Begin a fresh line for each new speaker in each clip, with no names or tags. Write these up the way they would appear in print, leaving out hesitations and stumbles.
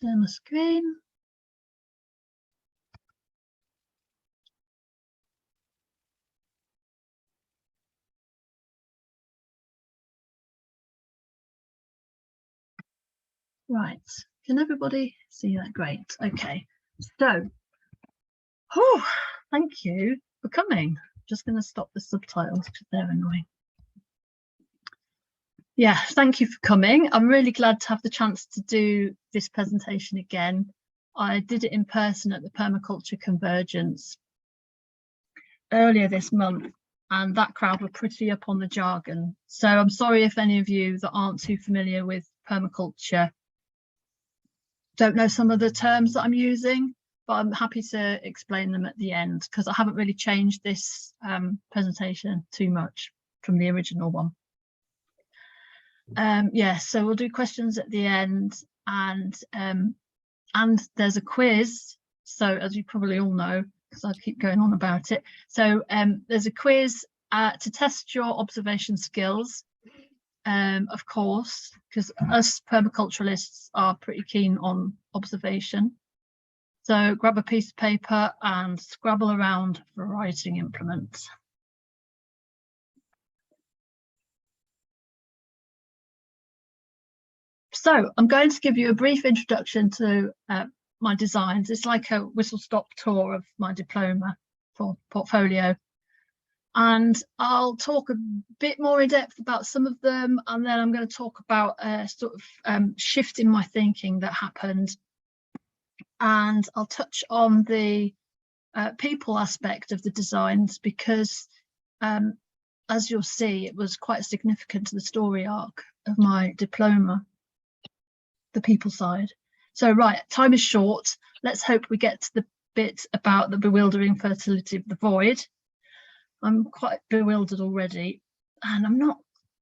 share my screen. Right, can everybody see that? Great. Okay, so thank you for coming. Just going to stop the subtitles because they're annoying. Yeah, thank you for coming. I'm really glad to have the chance to do this presentation again. I did it in person at the Permaculture Convergence earlier this month, and that crowd were pretty up on the jargon. So I'm sorry if any of you that aren't too familiar with permaculture don't know some of the terms that I'm using, but I'm happy to explain them at the end because I haven't really changed this presentation too much from the original one. Yeah, so we'll do questions at the end, and there's a quiz. So as you probably all know, because I keep going on about it. So there's a quiz to test your observation skills, of course, because us permaculturalists are pretty keen on observation. So grab a piece of paper and scrabble around for writing implements. So I'm going to give you a brief introduction to my designs. It's like a whistle-stop tour of my diploma for portfolio. And I'll talk a bit more in depth about some of them, and then I'm going to talk about a sort of shift in my thinking that happened. And I'll touch on the people aspect of the designs because, as you'll see, it was quite significant to the story arc of my diploma, the people side. So right, time is short. Let's hope we get to the bit about the bewildering fertility of the void. I'm quite bewildered already, and I'm not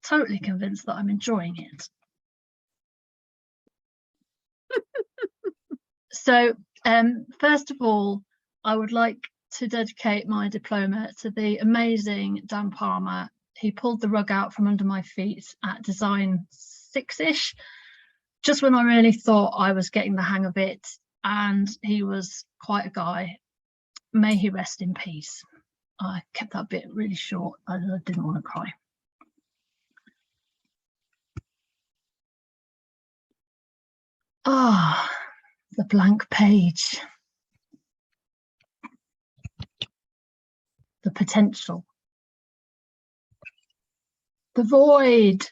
totally convinced that I'm enjoying it. So first of all, I would like to dedicate my diploma to the amazing Dan Palmer. He pulled the rug out from under my feet at design 6-ish, just when I really thought I was getting the hang of it, and he was quite a guy. May he rest in peace. I kept that bit really short. I didn't want to cry. Ah, the blank page. The potential. The void.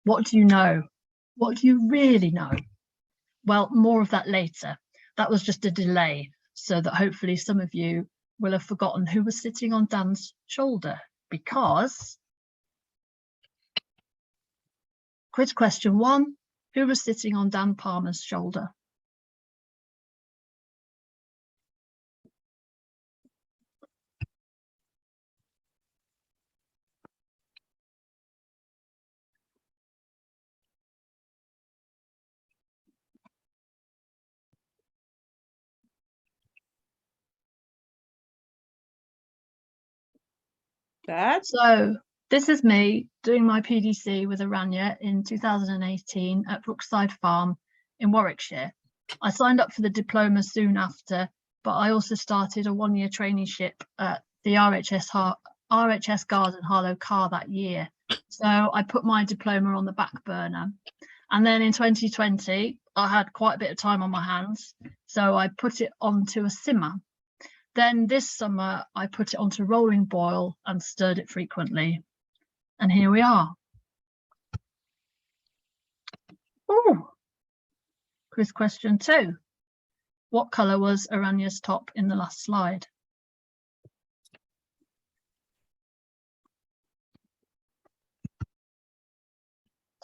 What do you know? What do you really know? Well, more of that later. That was just a delay, so that hopefully some of you will have forgotten who was sitting on Dan's shoulder, because quiz question 1, who was sitting on Dan Palmer's shoulder?
Dad?
So this is me doing my PDC with Aranya in 2018 at Brookside Farm in Warwickshire. I signed up for the diploma soon after, but I also started a 1-year traineeship at the RHS Garden Harlow Car that year. So I put my diploma on the back burner. And then in 2020, I had quite a bit of time on my hands, so I put it onto a simmer. Then this summer, I put it onto rolling boil and stirred it frequently. And here we are. Oh, quiz question 2. What colour was Aranya's top in the last slide?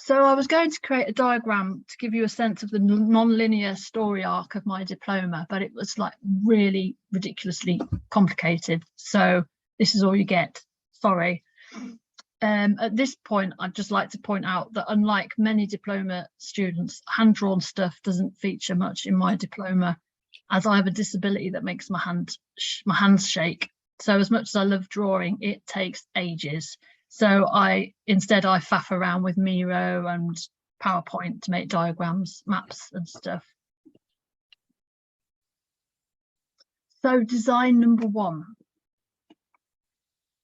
So I was going to create a diagram to give you a sense of the non-linear story arc of my diploma, but it was like really ridiculously complicated. So this is all you get. Sorry. At this point, I'd just like to point out that unlike many diploma students, hand-drawn stuff doesn't feature much in my diploma, as I have a disability that makes my hands shake. So as much as I love drawing, it takes ages. So instead I faff around with Miro and PowerPoint to make diagrams, maps and stuff. So design number one.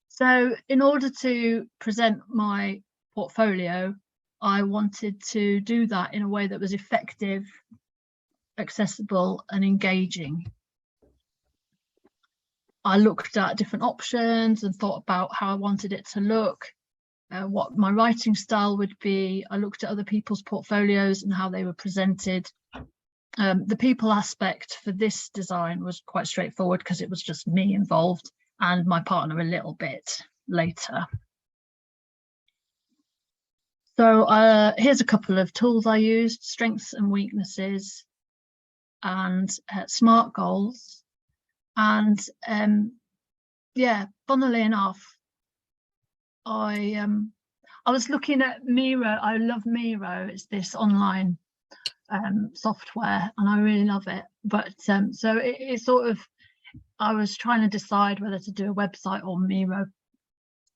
So in order to present my portfolio, I wanted to do that in a way that was effective, accessible and engaging. I looked at different options and thought about how I wanted it to look, what my writing style would be. I looked at other people's portfolios and how they were presented. The people aspect for this design was quite straightforward because it was just me involved and my partner a little bit later. So here's a couple of tools I used: strengths and weaknesses and SMART goals. And yeah, funnily enough, I was looking at Miro. I love Miro. It's this online software and I really love it. But so it sort of, I was trying to decide whether to do a website or Miro.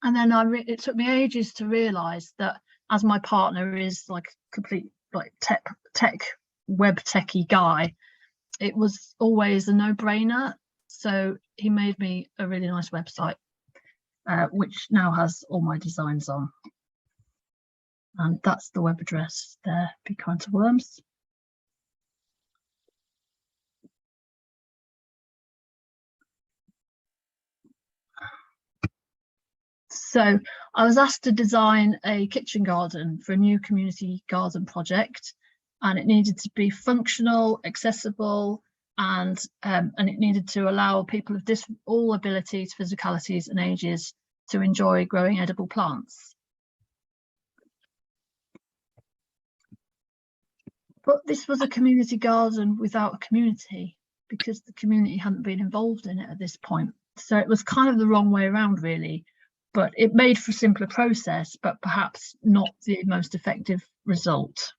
And then it took me ages to realize that, as my partner is like complete like tech web techie guy, it was always a no-brainer. So he made me a really nice website, which now has all my designs on. And that's the web address there, Be Kind to Worms. So I was asked to design a kitchen garden for a new community garden project, and it needed to be functional, accessible, and it needed to allow people of all abilities, physicalities and ages to enjoy growing edible plants. But this was a community garden without a community, because the community hadn't been involved in it at this point. So it was kind of the wrong way around, really. But it made for a simpler process, but perhaps not the most effective result.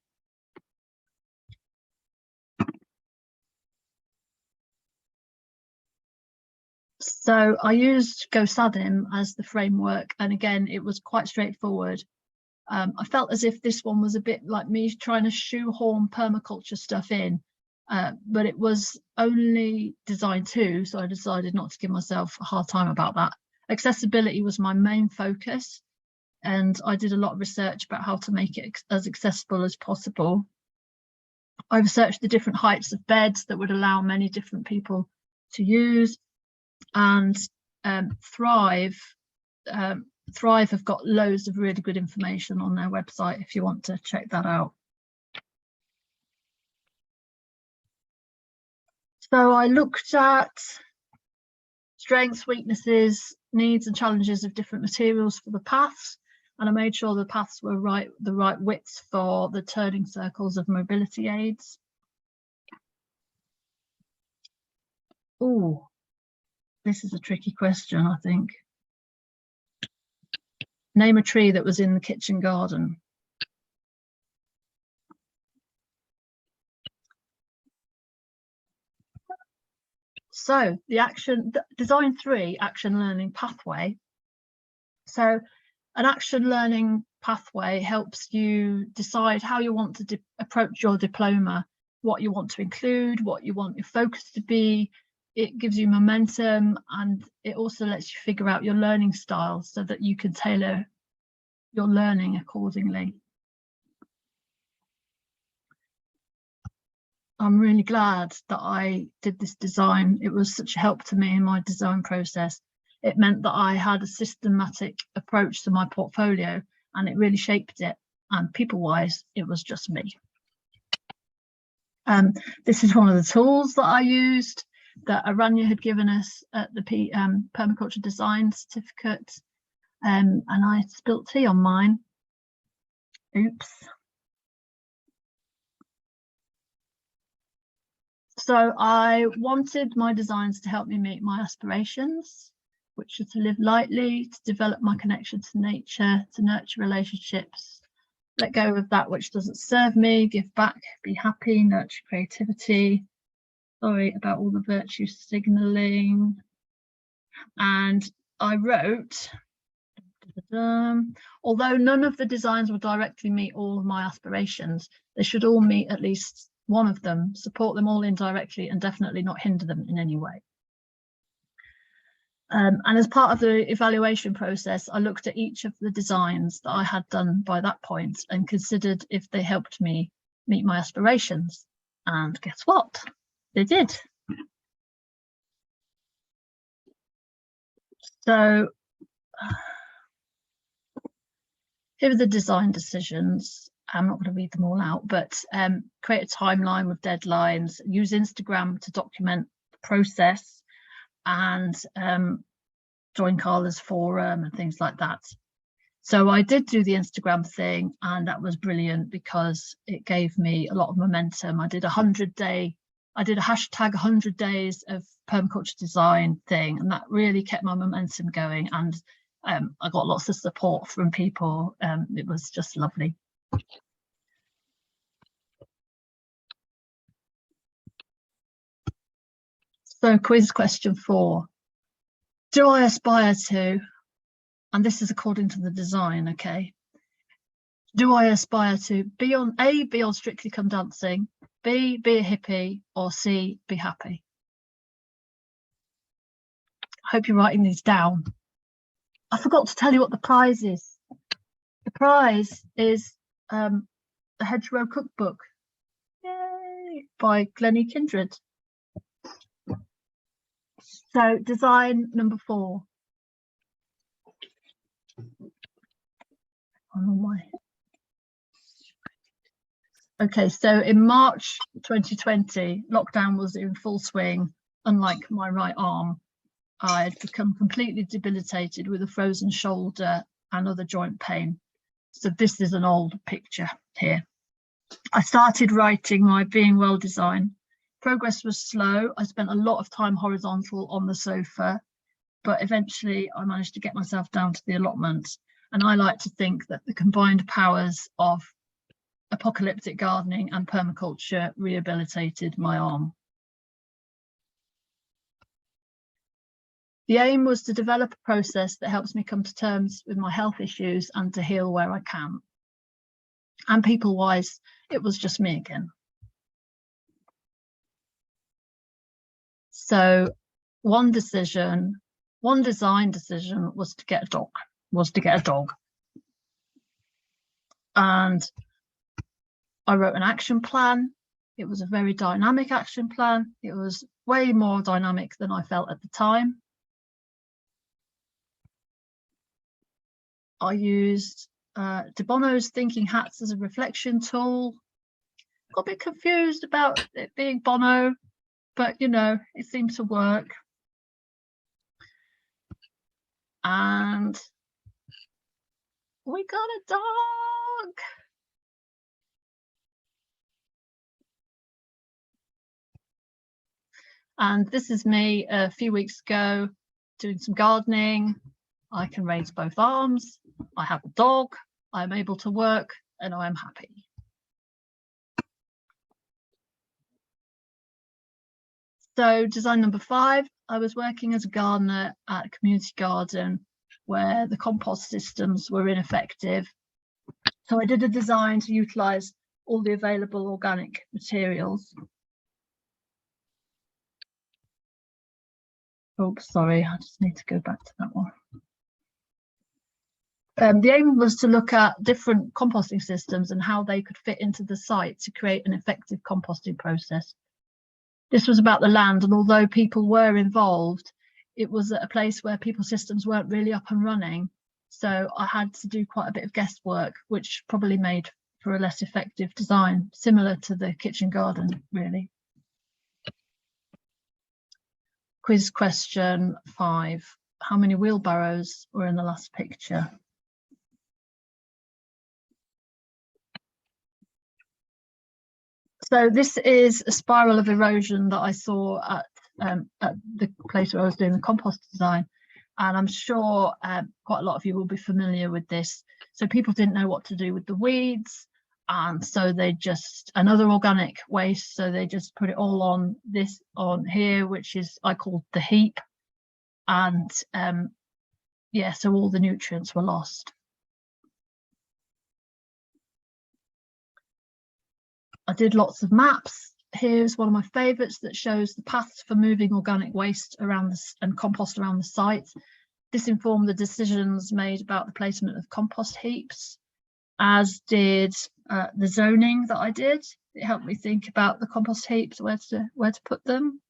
So I used GoSadim as the framework, and again, it was quite straightforward. I felt as if this one was a bit like me trying to shoehorn permaculture stuff in, but it was only design 2, so I decided not to give myself a hard time about that. Accessibility was my main focus, and I did a lot of research about how to make it as accessible as possible. I researched the different heights of beds that would allow many different people to use, and Thrive have got loads of really good information on their website if you want to check that out. So I looked at strengths, weaknesses, needs and challenges of different materials for the paths, and I made sure the paths were the right widths for the turning circles of mobility aids. Oh, this is a tricky question, I think. Name a tree that was in the kitchen garden. So the design 3 action learning pathway. So an action learning pathway helps you decide how you want to approach your diploma, what you want to include, what you want your focus to be. It gives you momentum, and it also lets you figure out your learning style so that you can tailor your learning accordingly. I'm really glad that I did this design. It was such a help to me in my design process. It meant that I had a systematic approach to my portfolio, and it really shaped it. And people-wise, it was just me. This is one of the tools that I used that Aranya had given us at the permaculture design certificate, and I spilt tea on mine. Oops. So I wanted my designs to help me meet my aspirations, which are to live lightly, to develop my connection to nature, to nurture relationships, let go of that which doesn't serve me, give back, be happy, nurture creativity. Sorry about all the virtue signalling. And I wrote, although none of the designs will directly meet all of my aspirations, they should all meet at least one of them, support them all indirectly, and definitely not hinder them in any way. And as part of the evaluation process, I looked at each of the designs that I had done by that point and considered if they helped me meet my aspirations. And guess what? They did. So here are the design decisions. I'm not going to read them all out, but create a timeline with deadlines, use Instagram to document the process, and join Carla's forum and things like that. So I did do the Instagram thing, and that was brilliant because it gave me a lot of momentum. I did a hashtag 100 days of permaculture design thing, and that really kept my momentum going. And I got lots of support from people. It was just lovely. So quiz question 4. Do I aspire to, and this is according to the design, okay, do I aspire to be on Strictly Come Dancing, B, be a hippie, or C, be happy? I hope you're writing these down. I forgot to tell you what the prize is. The prize is the Hedgerow Cookbook. Yay! By Glennie Kindred. So design number 4. Okay, so in March 2020, lockdown was in full swing. Unlike my right arm, I had become completely debilitated with a frozen shoulder and other joint pain. So this is an old picture here. I started writing my Being Well design. Progress was slow. I spent a lot of time horizontal on the sofa, but eventually I managed to get myself down to the allotment. And I like to think that the combined powers of apocalyptic gardening and permaculture rehabilitated my arm. The aim was to develop a process that helps me come to terms with my health issues and to heal where I can. And people-wise, it was just me again. So one design decision was to get a dog. And I wrote an action plan. It was a very dynamic action plan. It was way more dynamic than I felt at the time. I used De Bono's Thinking Hats as a reflection tool. Got a bit confused about it being Bono, but you know, it seemed to work. And we got a dog. And this is me a few weeks ago doing some gardening. I can raise both arms. I have a dog. I'm able to work and I am happy. So design number 5, I was working as a gardener at a community garden where the compost systems were ineffective. So I did a design to utilise all the available organic materials. Oops, sorry, I just need to go back to that one. The aim was to look at different composting systems and how they could fit into the site to create an effective composting process. This was about the land, and although people were involved, it was at a place where people's systems weren't really up and running. So I had to do quite a bit of guesswork, which probably made for a less effective design, similar to the kitchen garden, really. Quiz question 5. How many wheelbarrows were in the last picture? So this is a spiral of erosion that I saw at the place where I was doing the compost design. And I'm sure quite a lot of you will be familiar with this. So people didn't know what to do with the weeds. And so they just, another organic waste, so they just put it all on here, which is, I call the heap. And yeah, so all the nutrients were lost. I did lots of maps here's one of my favourites that shows the paths for moving organic waste around and compost around the site. This informed the decisions made about the placement of compost heaps, as did the zoning that I did. It helped me think about the compost heaps, where to put them.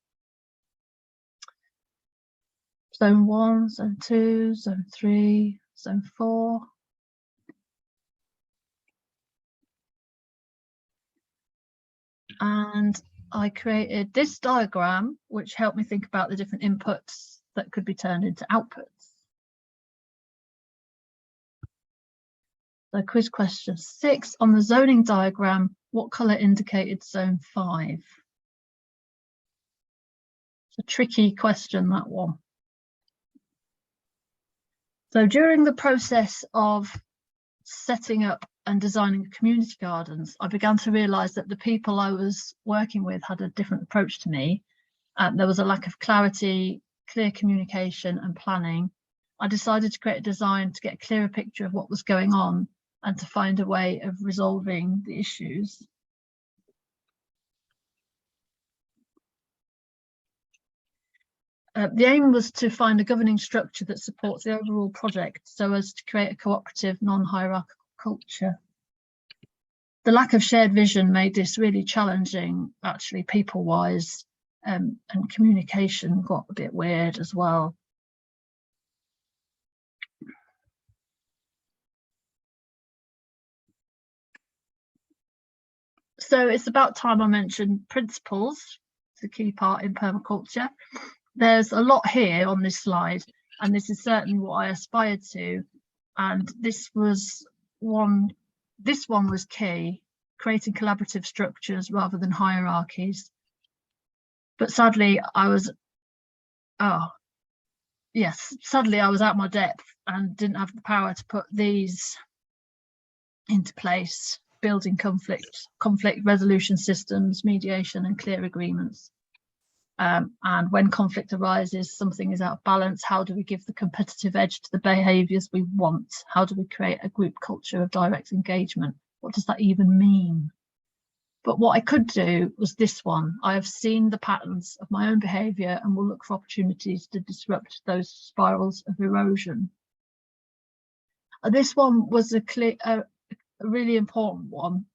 Zone 1, Zone 2, Zone 3, Zone 4. And I created this diagram, which helped me think about the different inputs that could be turned into outputs. So quiz question 6, on the zoning diagram, what colour indicated zone 5? It's a tricky question, that one. So during the process of setting up and designing community gardens, I began to realise that the people I was working with had a different approach to me. There was a lack of clarity, clear communication and planning. I decided to create a design to get a clearer picture of what was going on and to find a way of resolving the issues. The aim was to find a governing structure that supports the overall project so as to create a cooperative, non-hierarchical culture. The lack of shared vision made this really challenging, actually, people-wise, and communication got a bit weird as well. So it's about time I mentioned principles. It's a key part in permaculture. There's a lot here on this slide, and this is certainly what I aspired to. And this one was key, creating collaborative structures rather than hierarchies. But sadly, sadly I was out my depth and didn't have the power to put these into place, building conflict resolution systems, mediation and clear agreements. And when conflict arises, something is out of balance, how do we give the competitive edge to the behaviours we want? How do we create a group culture of direct engagement? What does that even mean? But what I could do was this one. I have seen the patterns of my own behaviour and will look for opportunities to disrupt those spirals of erosion. This one was a really important one.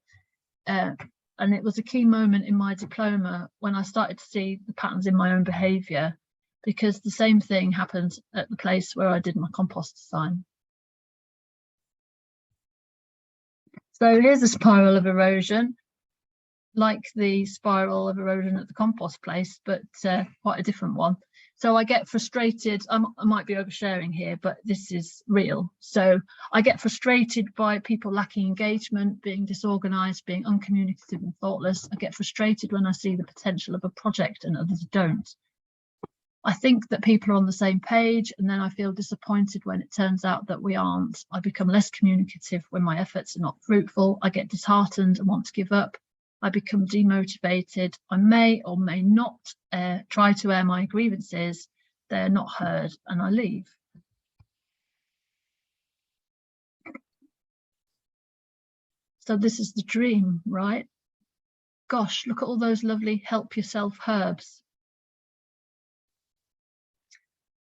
And it was a key moment in my diploma when I started to see the patterns in my own behaviour, because the same thing happened at the place where I did my compost design. So here's a spiral of erosion, like the spiral of erosion at the compost place, but quite a different one. So I get frustrated. I might be oversharing here, but this is real. So I get frustrated by people lacking engagement, being disorganized, being uncommunicative and thoughtless. I get frustrated when I see the potential of a project and others don't. I think that people are on the same page, and then I feel disappointed when it turns out that we aren't. I become less communicative when my efforts are not fruitful. I get disheartened and want to give up. I become demotivated. I may or may not try to air my grievances. They're not heard and I leave. So this is the dream, right? Gosh, look at all those lovely help yourself herbs.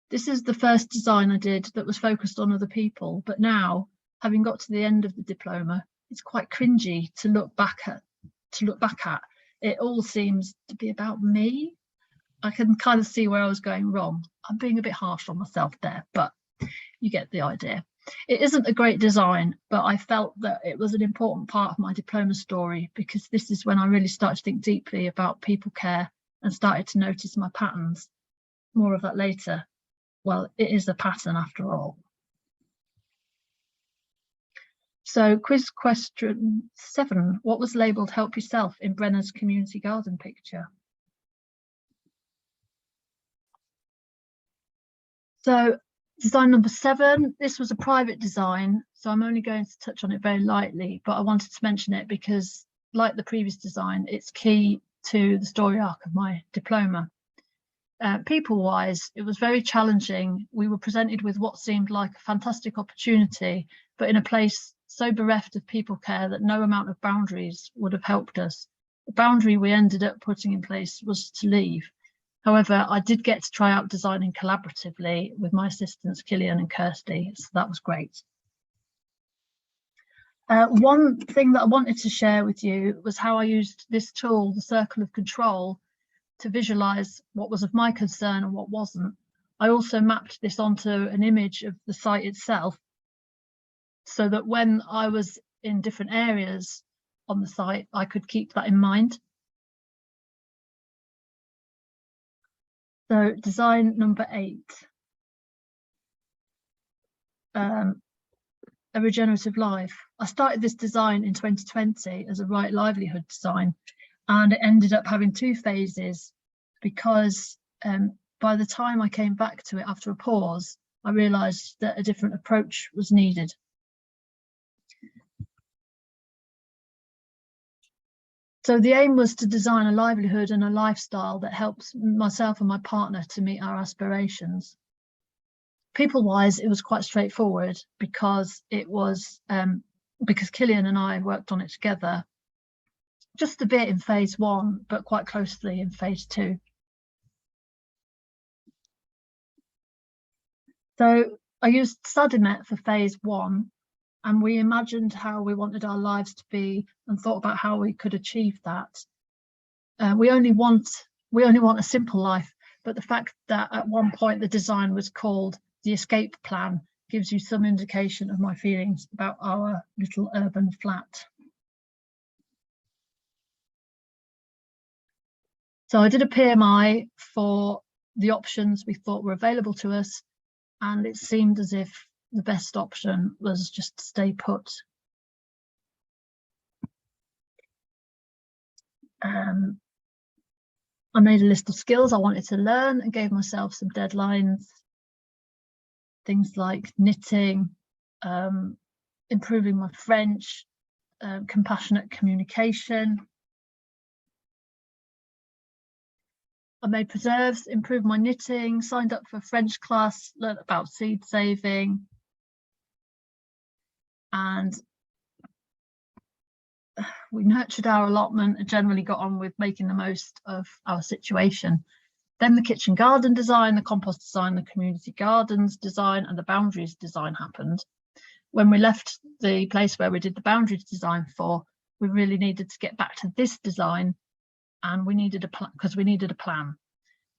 This is the first design I did that was focused on other people, but now, having got to the end of the diploma, it's quite cringy to look back at. It all seems to be about me. I can kind of see where I was going wrong. I'm being a bit harsh on myself there, but you get the idea. It isn't a great design, but I felt that it was an important part of my diploma story, because this is when I really started to think deeply about people care and started to notice my patterns. More of that later. Well, it is a pattern after all. So quiz question 7, what was labelled help yourself in Brenner's community garden picture? So design number 7, this was a private design, so I'm only going to touch on it very lightly, but I wanted to mention it because, like the previous design, it's key to the story arc of my diploma. People-wise, it was very challenging. We were presented with what seemed like a fantastic opportunity, but in a place so bereft of people care that no amount of boundaries would have helped us. The boundary we ended up putting in place was to leave. However, I did get to try out designing collaboratively with my assistants, Killian and Kirsty, so that was great. One thing that I wanted to share with you was how I used this tool, the circle of control, to visualize what was of my concern and what wasn't. I also mapped this onto an image of the site itself, so that when I was in different areas on the site, I could keep that in mind. So design number 8. A regenerative life. I started this design in 2020 as a right livelihood design, and it ended up having 2 phases because by the time I came back to it after a pause, I realised that a different approach was needed. So the aim was to design a livelihood and a lifestyle that helps myself and my partner to meet our aspirations. People-wise, it was quite straightforward because it was because Killian and I worked on it together, just a bit in phase 1, but quite closely in phase 2. So I used Sadimet for phase 1, and we imagined how we wanted our lives to be and thought about how we could achieve that. We only want a simple life, but the fact that at one point the design was called the escape plan gives you some indication of my feelings about our little urban flat. So I did a PMI for the options we thought were available to us, and it seemed as if the best option was just to stay put. I made a list of skills I wanted to learn and gave myself some deadlines. Things like knitting, improving my French, compassionate communication. I made preserves, improved my knitting, signed up for a French class, learned about seed saving, and we nurtured our allotment and generally got on with making the most of our situation. Then the kitchen garden design, the compost design, the community gardens design, and the boundaries design happened. When we left the place where we did the boundaries design for, we really needed to get back to this design, and we needed a plan because we needed a plan.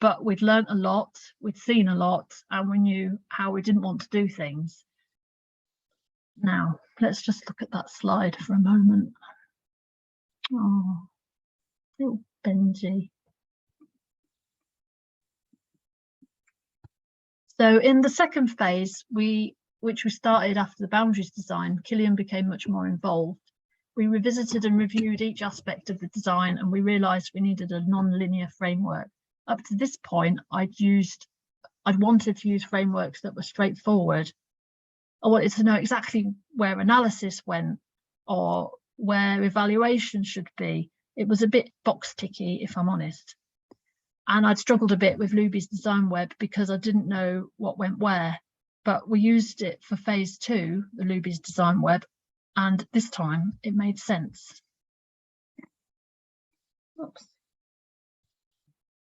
But we'd learned a lot, we'd seen a lot, and we knew how we didn't want to do things. Now, let's just look at that slide for a moment. Oh, little Benji. So in the second phase, which we started after the boundaries design, Killian became much more involved. We revisited and reviewed each aspect of the design, and we realised we needed a non-linear framework. Up to this point, I'd wanted to use frameworks that were straightforward. I wanted to know exactly where analysis went or where evaluation should be. It was a bit box ticky, if I'm honest. And I'd struggled a bit with Luby's design web because I didn't know what went where, but we used it for phase 2, the Luby's design web, and this time it made sense. Oops.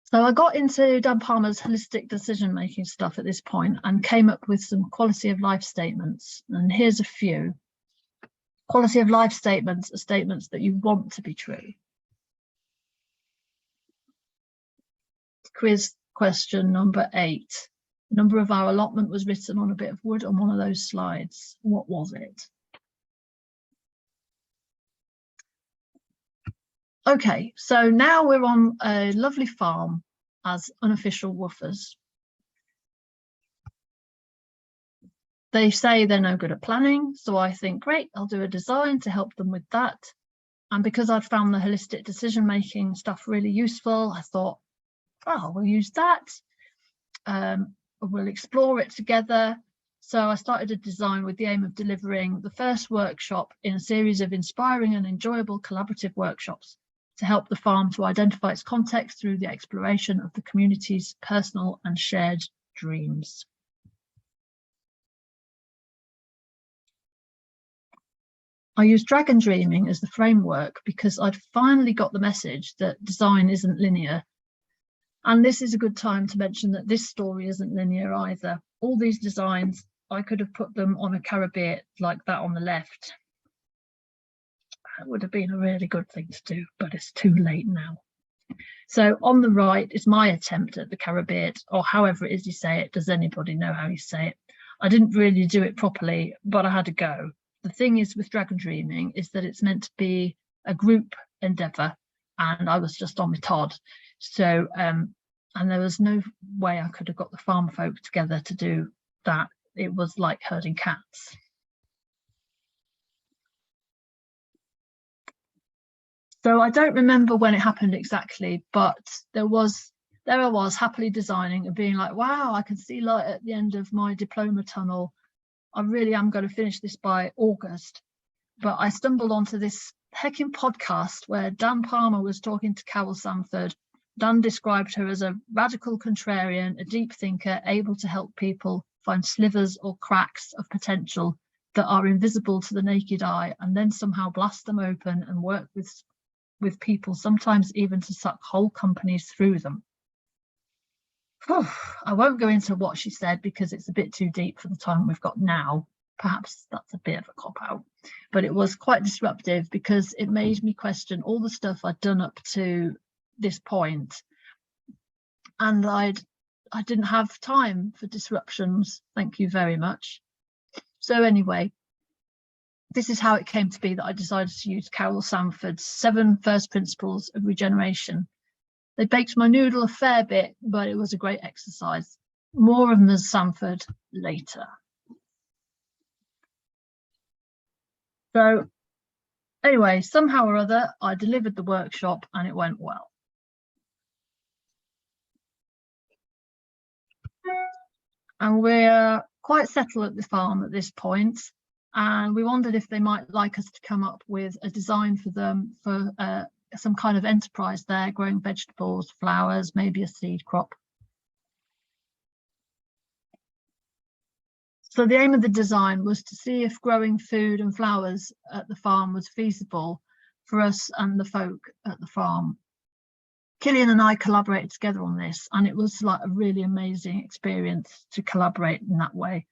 So I got into Dan Palmer's holistic decision-making stuff at this point and came up with some quality of life statements. And here's a few. Quality of life statements are statements that you want to be true. Quiz question number 8. The number of our allotment was written on a bit of wood on one of those slides. What was it? Okay, so now we're on a lovely farm as unofficial woofers. They say they're no good at planning, so I think, great, I'll do a design to help them with that. And because I'd found the holistic decision-making stuff really useful, I thought, oh, we'll use that. We'll explore it together. So I started a design with the aim of delivering the first workshop in a series of inspiring and enjoyable collaborative workshops to help the farm to identify its context through the exploration of the community's personal and shared dreams. I used dragon dreaming as the framework because I'd finally got the message that design isn't linear. And this is a good time to mention that this story isn't linear either. All these designs, I could have put them on a carabet like that on the left. That would have been a really good thing to do, but it's too late now. So on the right is my attempt at the carabet, or however it is you say it. Does anybody know how you say it? I didn't really do it properly, but I had a go. The thing is with dragon dreaming is that it's meant to be a group endeavour, and I was just on my Todd. So, and there was no way I could have got the farm folk together to do that. It was like herding cats. So I don't remember when it happened exactly, but there I was happily designing and being like, wow, I can see light at the end of my diploma tunnel. I really am going to finish this by August. But I stumbled onto this heckin' podcast where Dan Palmer was talking to Carol Sanford. Dan described her as a radical contrarian, a deep thinker, able to help people find slivers or cracks of potential that are invisible to the naked eye, and then somehow blast them open and work with people, sometimes even to suck whole companies through them. I won't go into what she said because it's a bit too deep for the time we've got now. Perhaps that's a bit of a cop-out, but it was quite disruptive because it made me question all the stuff I'd done up to this point, and I didn't have time for disruptions. Thank you very much. So anyway, this is how it came to be that I decided to use Carol Sanford's 7 First Principles of Regeneration. They baked my noodle a fair bit, but it was a great exercise. More on Ms. Sanford later. So anyway, somehow or other, I delivered the workshop and it went well. And we're quite settled at the farm at this point. And we wondered if they might like us to come up with a design for them for some kind of enterprise there, growing vegetables, flowers, maybe a seed crop. So the aim of the design was to see if growing food and flowers at the farm was feasible for us and the folk at the farm. Killian and I collaborated together on this, and it was like a really amazing experience to collaborate in that way.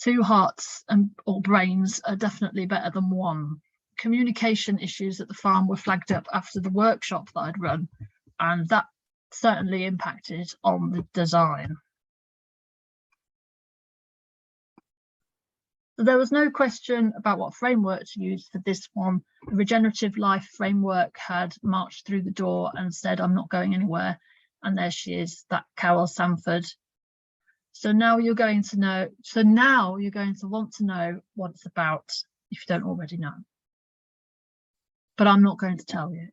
2 hearts or brains are definitely better than 1. Communication issues at the farm were flagged up after the workshop that I'd run, and that certainly impacted on the design. So there was no question about what framework to use for this one. The Regenerative Life framework had marched through the door and said, I'm not going anywhere. And there she is, that Carol Sanford. So now you're going to know, want to know what it's about if you don't already know. But I'm not going to tell you.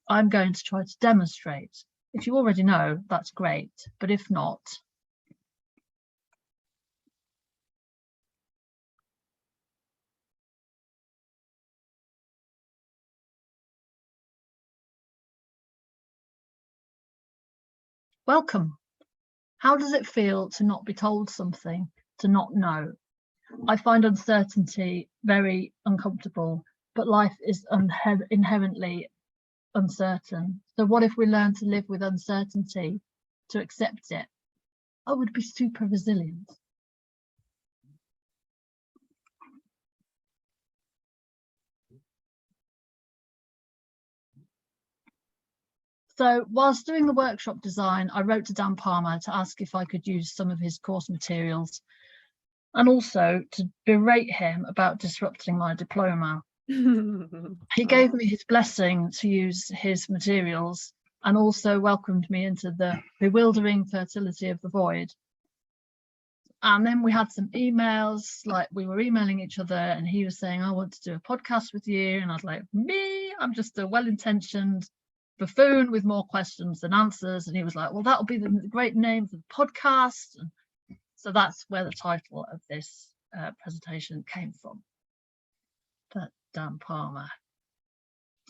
I'm going to try to demonstrate. If you already know, that's great. But if not, welcome. How does it feel to not be told something, to not know? I find uncertainty very uncomfortable, but life is inherently uncertain. So what if we learn to live with uncertainty, to accept it? I would be super resilient. So whilst doing the workshop design, I wrote to Dan Palmer to ask if I could use some of his course materials, and also to berate him about disrupting my diploma. He gave me his blessing to use his materials and also welcomed me into the bewildering fertility of the void. And then we had some emails, like we were emailing each other, and he was saying, I want to do a podcast with you. And I was like, me, I'm just a well-intentioned buffoon with more questions than answers. And he was like, well, that'll be the great name for the podcast. And so that's where the title of this presentation came from. Dan Palmer.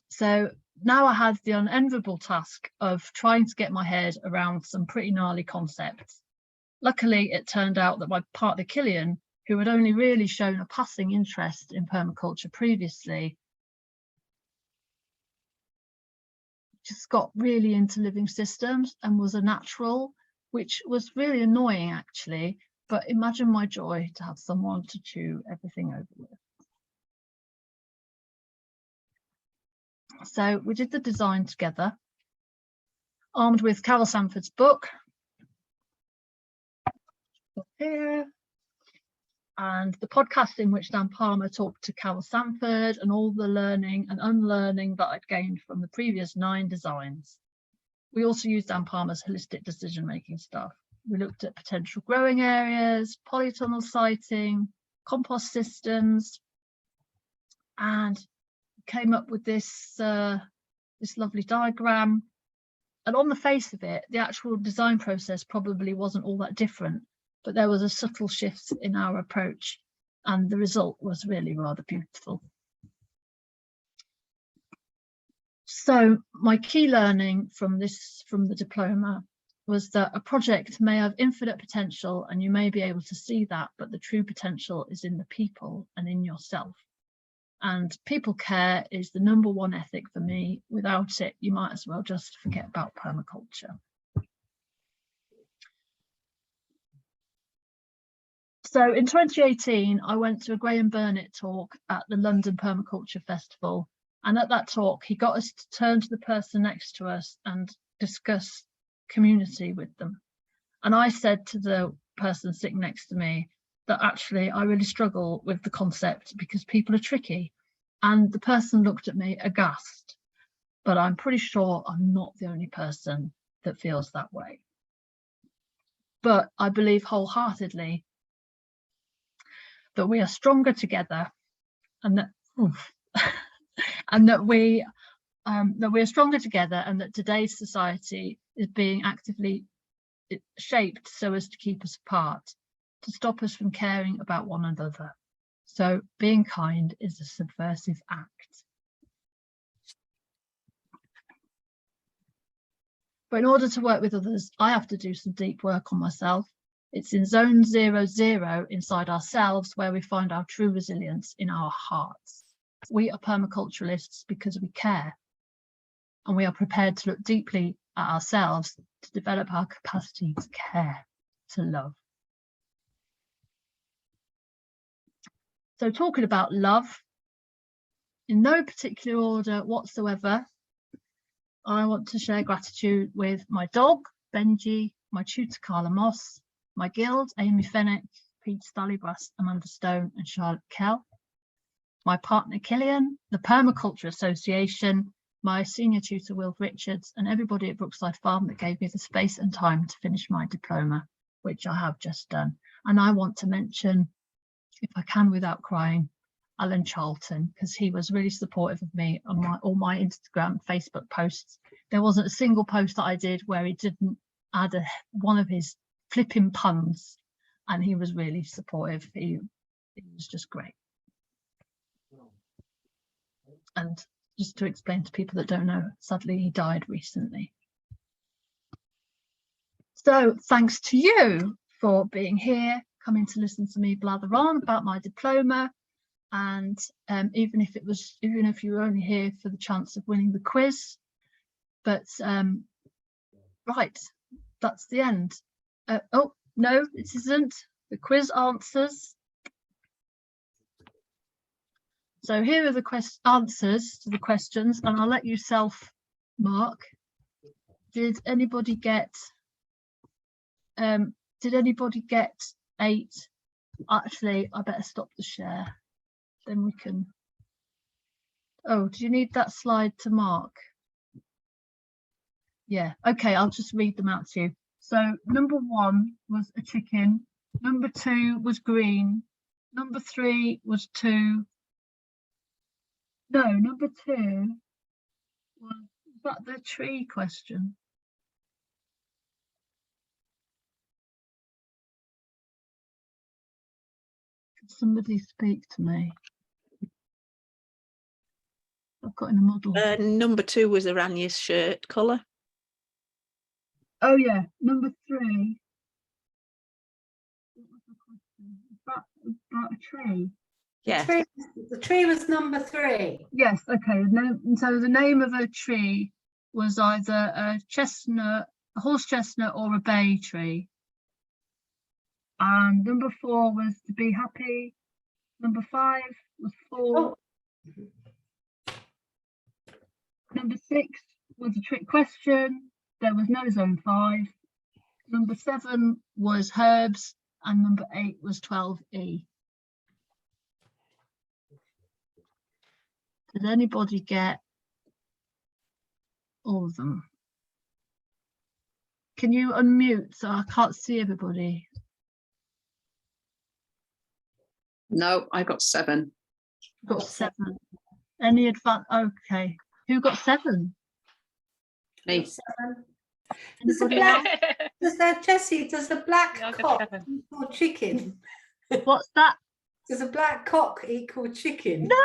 So now I had the unenviable task of trying to get my head around some pretty gnarly concepts. Luckily, it turned out that my partner Killian, who had only really shown a passing interest in permaculture previously, just got really into living systems and was a natural, which was really annoying actually, but imagine my joy to have someone to chew everything over with. So we did the design together, armed with Carol Sanford's book here, and the podcast in which Dan Palmer talked to Carol Sanford, and all the learning and unlearning that I'd gained from the previous 9 designs. We also used Dan Palmer's holistic decision-making stuff. We looked at potential growing areas, polytunnel siting, compost systems, and came up with this this lovely diagram. And on the face of it, the actual design process probably wasn't all that different, but there was a subtle shift in our approach, and the result was really rather beautiful. So my key learning from the diploma was that a project may have infinite potential and you may be able to see that, but the true potential is in the people and in yourself. And people care is the #1 ethic for me. Without it, you might as well just forget about permaculture. So in 2018, I went to a Graham Burnett talk at the London Permaculture Festival. And at that talk, he got us to turn to the person next to us and discuss community with them. And I said to the person sitting next to me that actually I really struggle with the concept because people are tricky. And the person looked at me aghast, but I'm pretty sure I'm not the only person that feels that way. But I believe wholeheartedly that we are stronger together, and that and that we are stronger together, and that today's society is being actively shaped so as to keep us apart, to stop us from caring about one another. So being kind is a subversive act. But in order to work with others, I have to do some deep work on myself. It's in zone 00 inside ourselves where we find our true resilience in our hearts. We are permaculturalists because we care, and we are prepared to look deeply at ourselves to develop our capacity to care, to love. So talking about love, in no particular order whatsoever, I want to share gratitude with my dog, Benji, my tutor, Carla Moss, my guild, Amy Fennick, Pete Stallybrass, Amanda Stone and Charlotte Kell, my partner, Killian, the Permaculture Association, my senior tutor, Will Richards, and everybody at Brookside Farm that gave me the space and time to finish my diploma, which I have just done. And I want to mention, if I can without crying, Alan Charlton, because he was really supportive of me on all my Instagram, Facebook posts. There wasn't a single post that I did where he didn't add one of his flipping puns, and he was really supportive. He was just great. And just to explain to people that don't know, sadly he died recently. So thanks to you for being here, coming to listen to me blather on about my diploma. And even if you were only here for the chance of winning the quiz, but right, that's the end. Oh no, it isn't. The quiz answers. So here are the answers to the questions, and I'll let you self-mark. Did anybody get 8? Actually, I better stop the share. Then we can. Oh, do you need that slide to mark? Yeah, okay, I'll just read them out to you. So number 1 was a chicken. Number 2 was green. Number 3 was 2. No, number 2 was that the tree question. Could somebody speak to me? I've got in a model.
Number 2 was Aranya's shirt colour.
Oh yeah, number 3. What was the question? about a tree?
Yeah.
The tree was number 3.
Yes, okay. So the name of a tree was either a chestnut, a horse chestnut, or a bay tree. And number 4 was to be happy. Number 5 was fall.
Oh.
Number 6 was a trick question. There was no zone 5. Number 7 was herbs, and number 8 was 12E. Did anybody get all of them? Can you unmute so I can't see everybody?
No, I got 7.
Got 7. Any advance? Okay. Who got 7?
Me.
7.
Anybody else?
Does that, Jessie, does the black
Yeah, I got
cock
7.
equal chicken?
What's that?
Does a black cock equal chicken?
No.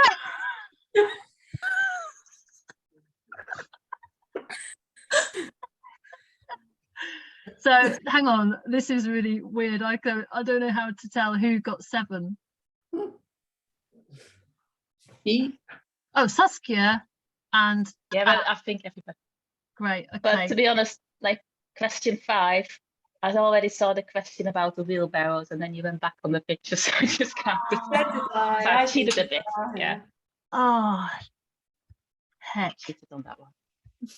So hang on, this is really weird. I don't know how to tell who got 7.
E.
Oh, Saskia and
Yeah, but I think everybody.
great. Okay.
But to be honest, like question 5, I already saw the question about the wheelbarrows, and then you went back on the picture, so I just counted.
So did I.
So I
I
cheated
did
a bit.
I.
Yeah,
Oh, heck.
cheated on that one.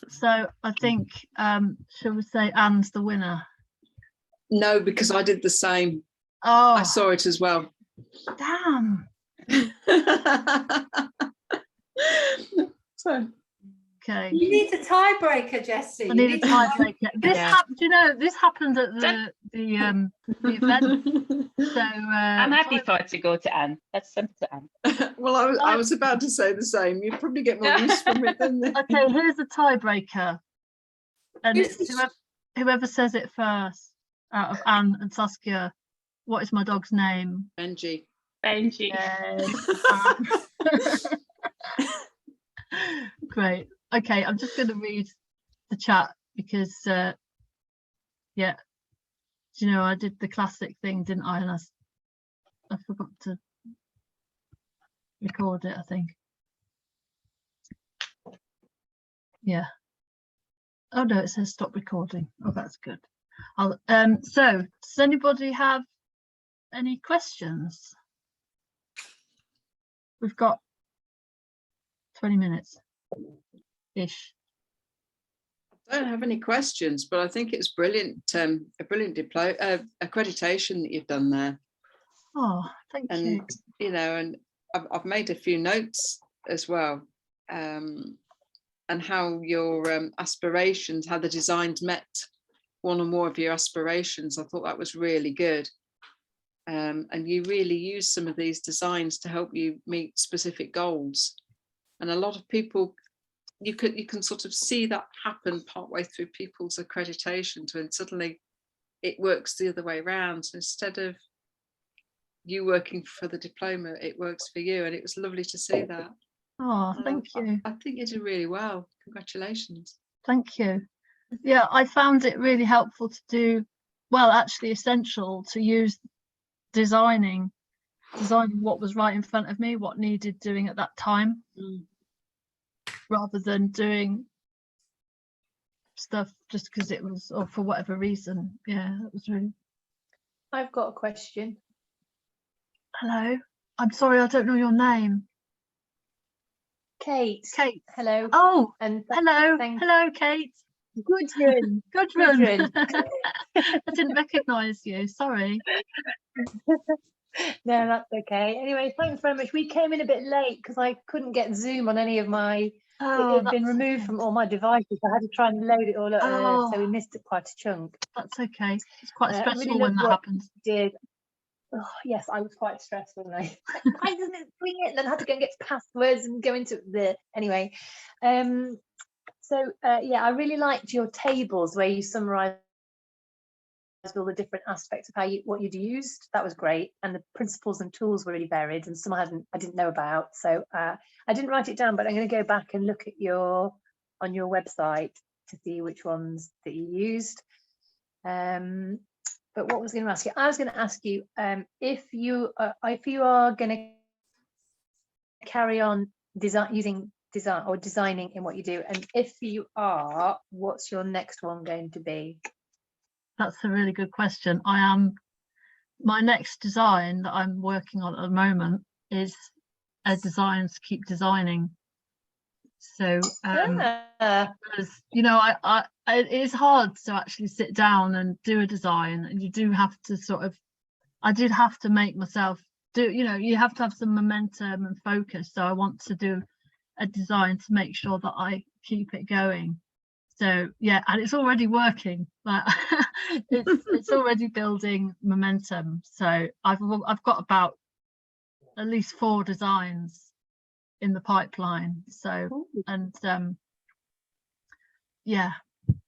So I think, shall we say Anne's the winner?
No, because I did the same.
Oh,
I saw it as well.
damn.
So
Okay.
You need a tiebreaker, Jessie.
I
You
need a tiebreaker. This
Yeah.
do you know, this happened at the event. So
I'm happy for it to go to Anne. Let's send it to Anne.
well, I was about to say the same. You probably get more use from it than the
okay, here's the tiebreaker. And
Who's
it's
this?
whoever says it first out of Anne and Saskia. What is my dog's name?
Benji.
Benji.
Yes. Great. Okay, I'm just going to read the chat because, yeah, do you know, I did the classic thing, didn't I? And I forgot to record it, I think. Yeah. Oh no, it says stop recording. Oh, that's good. So does anybody have any questions? We've got 20 minutes ish.
I don't have any questions, but I think it's brilliant. A brilliant accreditation that you've done there.
Oh, thank
And
you.
you know, and I've made a few notes as well, and how your aspirations, how the designs met one or more of your aspirations. I thought that was really good, and you really use some of these designs to help you meet specific goals. And a lot of people, you can sort of see that happen partway through people's accreditations when suddenly it works the other way around. So instead of you working for the diploma, it works for you, and it was lovely to see that.
Oh, thank you.
I think you did really well. Congratulations.
Thank you. Yeah, I found it really helpful to do, well, actually essential to use designing what was right in front of me, what needed doing at that time, rather than doing stuff just because it was, or for whatever reason. Yeah, it was really.
I've got a question.
Hello, I'm sorry, I don't know your name.
Kate.
Kate.
Hello.
Oh,
And
hello.
thank-
Hello, Kate.
Gudrun.
Gudrun. I didn't recognise you. Sorry.
No, that's okay. Anyway, thanks very much. We came in a bit late because I couldn't get Zoom on any of my. It had been
that's
removed
okay.
from all my devices. I had to try and load it all up, so we
Oh.
missed it quite a chunk.
That's okay. It's quite
I
stressful
really
when
loved
that
what
happens.
you did. Oh, yes, I was quite stressed, wasn't I? Why doesn't it bring it? Then I had to go and get passwords and go into the anyway. Yeah, I really liked your tables where you summarised all the different aspects of what you'd used. That was great, and the principles and tools were really varied, and some I didn't know about. So I didn't write it down, but I'm going to go back and look at on your website to see which ones that you used. but what was I going to ask you? I was going to ask you if you are going to carry on designing in what you do, and if you are, what's your next one going to be?
That's a really good question. My next design that I'm working on at the moment is a design to keep designing. So because, you know, it is hard to actually sit down and do a design, and you do have to I did have to make myself do, you know, you have to have some momentum and focus. So I want to do a design to make sure that I keep it going. So yeah, and it's already working. Like it's already building momentum. So I've got about at least 4 designs in the pipeline. So and yeah.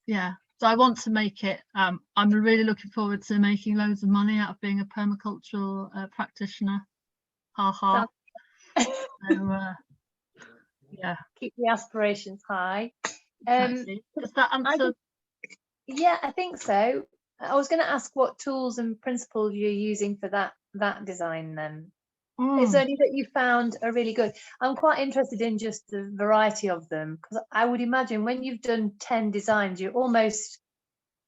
So I want to make it. I'm really looking forward to making loads of money out of being a permacultural practitioner. Ha ha. So yeah.
Keep the aspirations high.
Exactly. Does that answer?
Yeah, I think so. I was going to ask what tools and principles you're using for that design then. Is there any that you found are really good? I'm quite interested in just the variety of them, because I would imagine when you've done 10 designs, you almost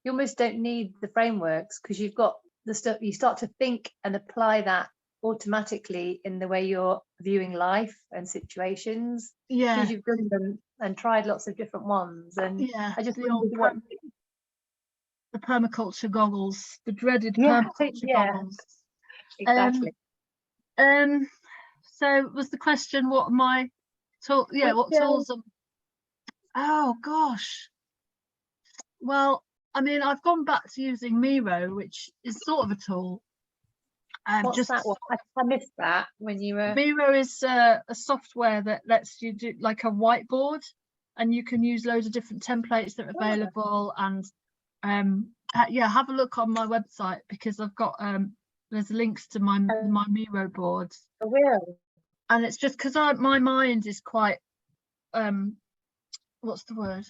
don't need the frameworks, because you've got the stuff. You start to think and apply that automatically in the way you're viewing life and situations.
Yeah.
Because you've done them and tried lots of different ones, and
Yeah.
I just
the old
wondered
the permaculture goggles, the dreaded
Yeah,
permaculture
yeah.
goggles.
exactly.
So was the question, what my tool? Yeah, what tools? Oh gosh. Well, I mean, I've gone back to using Miro, which is sort of a tool.
What's that one? I missed that when you were.
Miro is a software that lets you do like a whiteboard, and you can use loads of different templates that are available. And yeah, have a look on my website, because I've got there's links to my Miro boards.
I will.
And it's just because my mind is quite what's the word?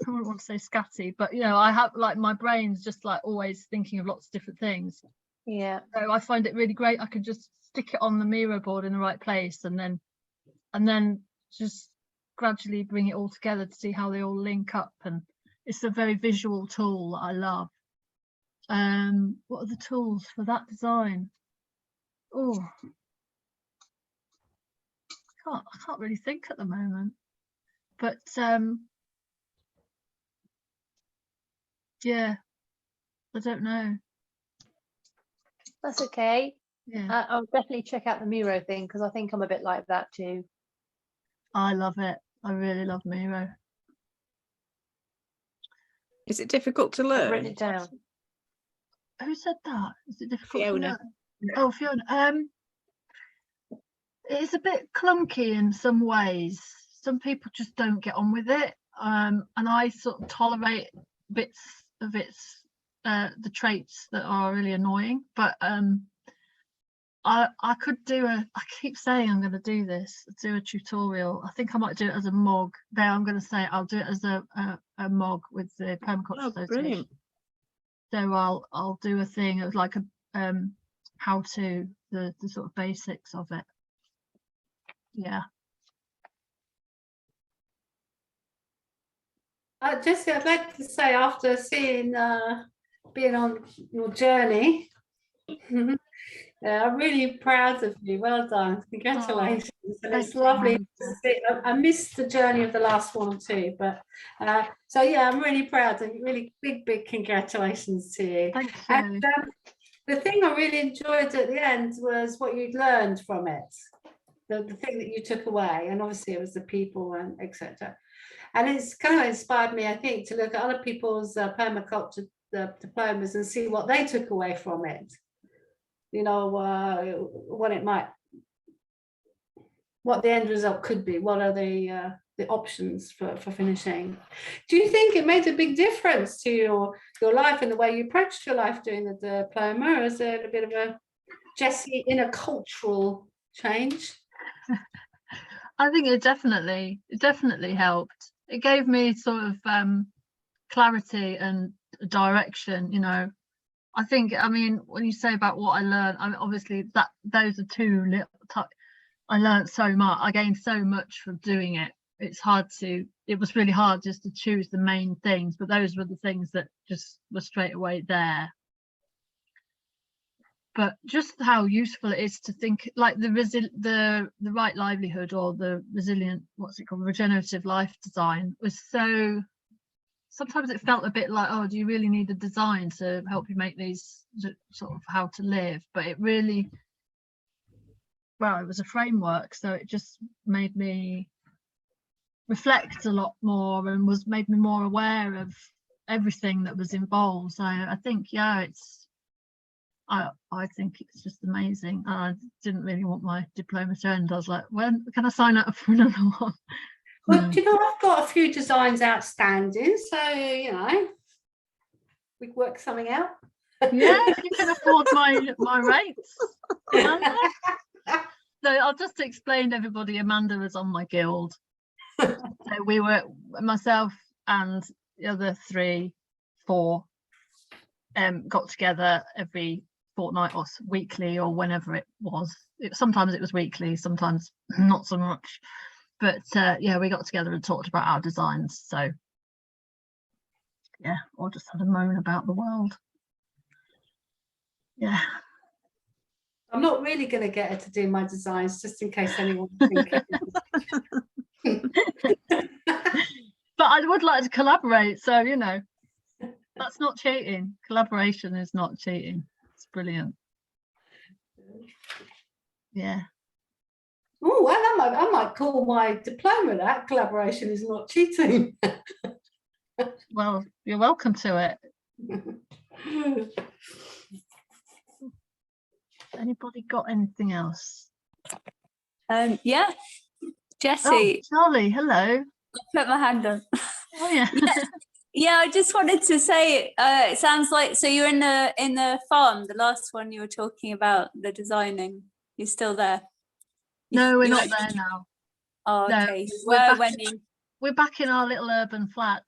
I don't want to say scatty, but you know, I have like my brain's just like always thinking of lots of different things.
Yeah.
So I find it really great. I can just stick it on the Miro board in the right place, and then just gradually bring it all together to see how they all link up. And it's a very visual tool that I love. What are the tools for that design? Oh, I can't really think at the moment. But yeah, I don't know.
That's okay.
Yeah,
I'll definitely check out the Miro thing, because I think I'm a bit like that too.
I love it. I really love Miro.
Is it difficult to
I've written
learn?
it down.
Who said that? Is it difficult to
Fiona.
learn? Oh, Fiona. It's a bit clunky in some ways. Some people just don't get on with it. And I sort of tolerate bits of its the traits that are really annoying. But I could do I keep saying I'm going to do a tutorial. I think I might do it as a MOG. There, I'm going to say I'll do it as a MOG with the Permaculture Association.
Brilliant.
So I'll do a thing of like a how to the sort of basics of it. Yeah.
Jessie, I'd like to say, after seeing being on your journey, I'm really proud of you. Well done. Congratulations. And it's lovely to see. I missed the journey of the last one too, but so yeah, I'm really proud and really big congratulations to you.
Thank you.
And the thing I really enjoyed at the end was what you'd learned from it, the thing that you took away, and obviously it was the people and etc. And it's kind of inspired me, I think, to look at other people's permaculture diplomas and see what they took away from it. You know, what the end result could be. What are the options for finishing? Do you think it made a big difference to your life and the way you approached your life doing the diploma? Or is there a bit of a Jessie inner cultural change?
I think it definitely helped. It gave me sort of clarity and direction. You know, I think, I mean, when you say about what I learned, I mean, obviously that those are two little. I learned so much. I gained so much from doing it. It was really hard just to choose the main things, but those were the things that just were straight away there. But just how useful it is to think like the right livelihood, or the resilient, what's it called, regenerative life design, was so, sometimes it felt a bit like, oh, do you really need a design to help you make these sort of how to live? But it really, well, it was a framework, so it just made me reflect a lot more, and made me more aware of everything that was involved. So I think, yeah, I think it's just amazing. I didn't really want my diploma to end. I was like, when can I sign up for another one?
Well, do you know, I've got a few designs outstanding, so you know, we could work something out.
Yeah, if you can afford my rates, Amanda. So I'll just explain to everybody, Amanda was on my guild. So we were, myself and the other 4 got together every fortnight or weekly, or whenever it was. Sometimes it was weekly, sometimes not so much. But yeah, we got together and talked about our designs. So yeah, or just had a moan about the world. Yeah.
I'm not really going to get her to do my designs, just in case anyone's thinking.
But I would like to collaborate, so you know, that's not cheating. Collaboration is not cheating. It's brilliant. Yeah.
Oh, well, I might call my diploma that. Collaboration is not cheating.
Well, you're welcome to it. Anybody got anything else?
Yeah, Jessie,
Oh, Charlie, hello.
put my hand on.
Oh yeah.
Yeah, I just wanted to say, it sounds like, so you're in the farm, the last one you were talking about, the designing. You're still there?
No, we're
You
not
went-
there now.
Oh,
No,
okay.
we're
When
back,
you?
we're back in our little urban flat.